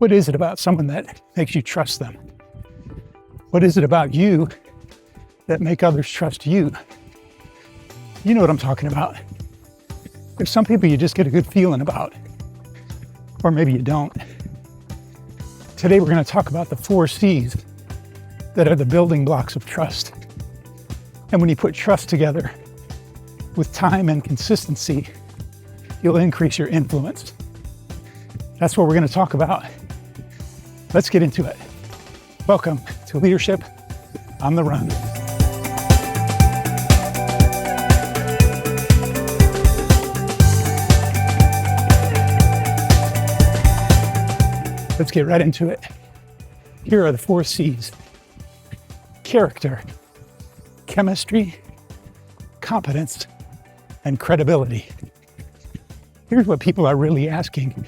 What is it about someone that makes you trust them? What is it about you that make others trust you? You know what I'm talking about. There's some people you just get a good feeling about, or maybe you don't. Today we're going to talk about the 4 C's that are the building blocks of trust. And when you put trust together with time and consistency, you'll increase your influence. That's what we're going to talk about. Let's get into it. Welcome to Leadership on the Run. Let's get right into it. Here are the 4 C's: character, chemistry, competence, and credibility. Here's what people are really asking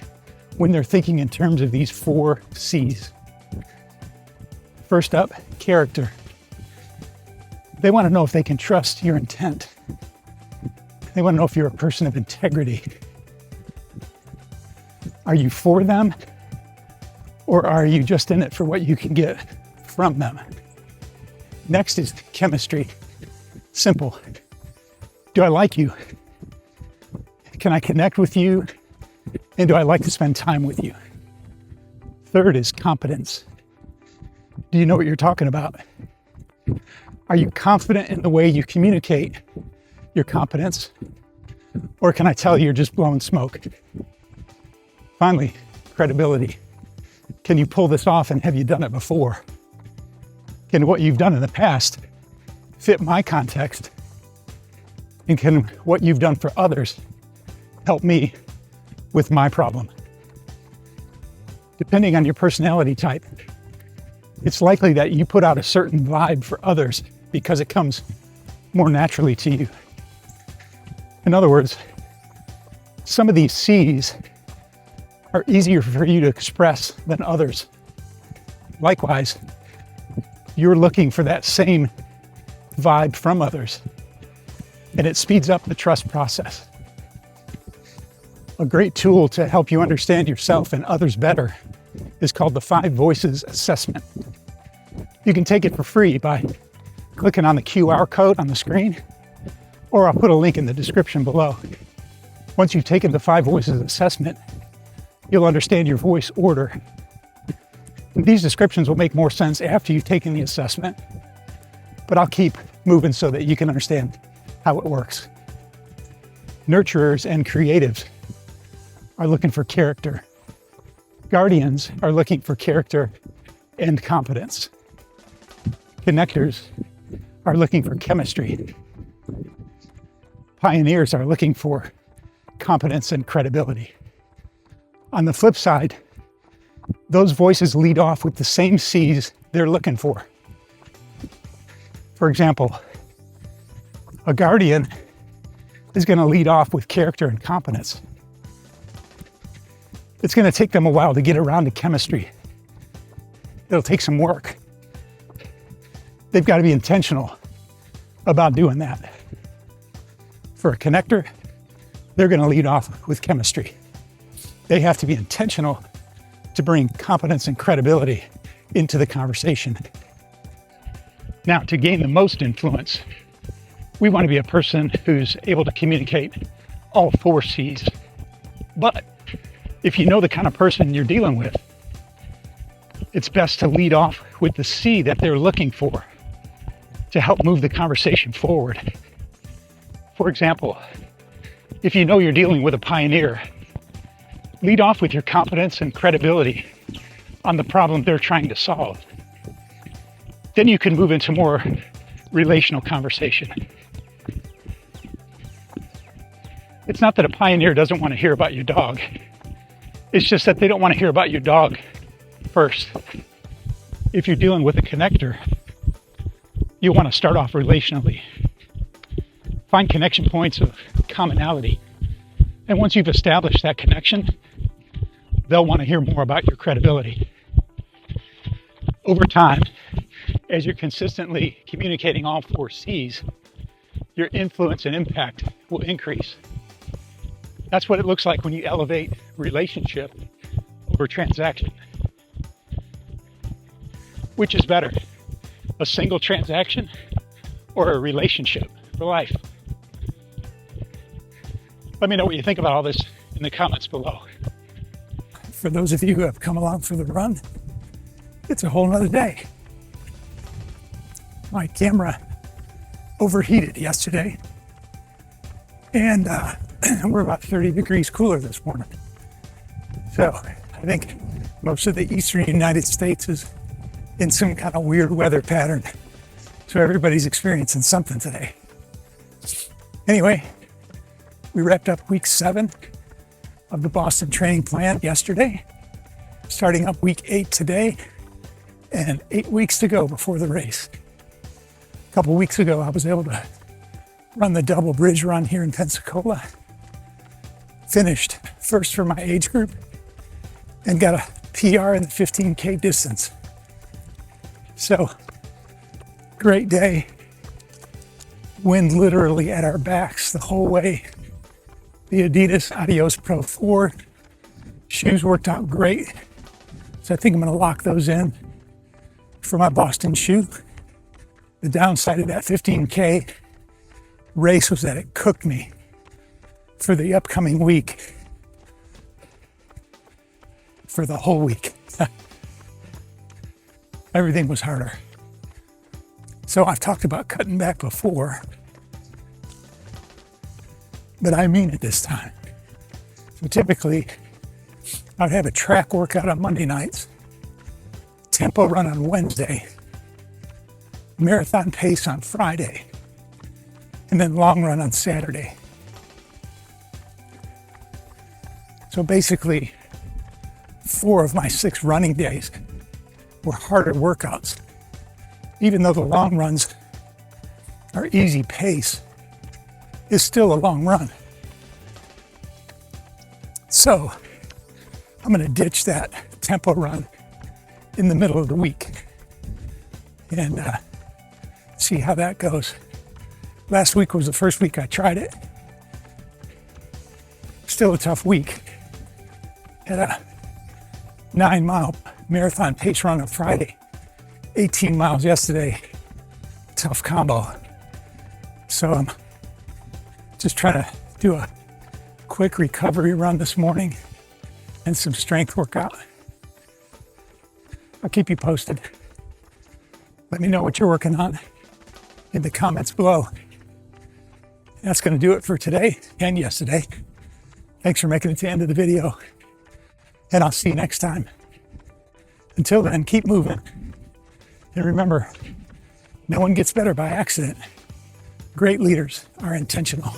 when they're thinking in terms of these 4 C's. First up, character. They want to know if they can trust your intent. They want to know if you're a person of integrity. Are you for them, or are you just in it for what you can get from them? Next is chemistry. Simple. Do I like you? Can I connect with you? And do I like to spend time with you? Third is competence. Do you know what you're talking about? Are you confident in the way you communicate your competence? Or can I tell you're just blowing smoke? Finally, credibility. Can you pull this off, and have you done it before? Can what you've done in the past fit my context? And can what you've done for others help me with my problem? Depending on your personality type, it's likely that you put out a certain vibe for others because it comes more naturally to you. In other words, some of these C's are easier for you to express than others. Likewise, you're looking for that same vibe from others, and it speeds up the trust process. A great tool to help you understand yourself and others better is called the 5 Voices Assessment. You can take it for free by clicking on the QR code on the screen, or I'll put a link in the description below. Once you've taken the 5 Voices Assessment, you'll understand your voice order. These descriptions will make more sense after you've taken the assessment, but I'll keep moving so that you can understand how it works. Nurturers and creatives are looking for character. Guardians are looking for character and competence. Connectors are looking for chemistry. Pioneers are looking for competence and credibility. On the flip side, those voices lead off with the same C's they're looking for. For example, a guardian is going to lead off with character and competence. It's going to take them a while to get around to chemistry. It'll take some work. They've got to be intentional about doing that. For a connector, they're going to lead off with chemistry. They have to be intentional to bring competence and credibility into the conversation. Now, to gain the most influence, we want to be a person who's able to communicate all 4 C's. But if you know the kind of person you're dealing with, it's best to lead off with the C that they're looking for to help move the conversation forward. For example, if you know you're dealing with a pioneer, lead off with your competence and credibility on the problem they're trying to solve. Then you can move into more relational conversation. It's not that a pioneer doesn't want to hear about your dog. It's just that they don't want to hear about your dog first. If you're dealing with a connector, you want to start off relationally. Find connection points of commonality. And once you've established that connection, they'll want to hear more about your credibility. Over time, as you're consistently communicating all 4 C's, your influence and impact will increase. That's what it looks like when you elevate relationship over transaction. Which is better, a single transaction or a relationship for life? Let me know what you think about all this in the comments below. For those of you who have come along for the run, it's a whole nother day. My camera overheated yesterday, and we're about 30 degrees cooler this morning. So I think most of the eastern United States is in some kind of weird weather pattern. So everybody's experiencing something today. Anyway, we wrapped up week 7 of the Boston training plan yesterday, starting up week 8 today, and 8 weeks to go before the race. A couple weeks ago, I was able to run the double bridge run here in Pensacola, finished first for my age group, and got a PR in the 15K distance. So, great day. Wind literally at our backs the whole way. The Adidas Adios Pro 4 shoes worked out great. So I think I'm gonna lock those in for my Boston shoe. The downside of that 15K race was that it cooked me for the upcoming week. For the whole week. Everything was harder. So I've talked about cutting back before, but I mean it this time. So typically, I'd have a track workout on Monday nights, tempo run on Wednesday, marathon pace on Friday, and then long run on Saturday. So basically, 4 of my 6 running days were harder workouts. Even though the long runs are easy pace, it's still a long run. So I'm gonna ditch that tempo run in the middle of the week and see how that goes. Last week was the first week I tried it. Still a tough week. Had a 9-mile marathon pace run on Friday, 18 miles yesterday. Tough combo. So I'm just trying to do a quick recovery run this morning and some strength workout. I'll keep you posted. Let me know what you're working on in the comments below. That's going to do it for today and yesterday. Thanks for making it to the end of the video, and I'll see you next time. Until then, keep moving. And remember, no one gets better by accident. Great leaders are intentional.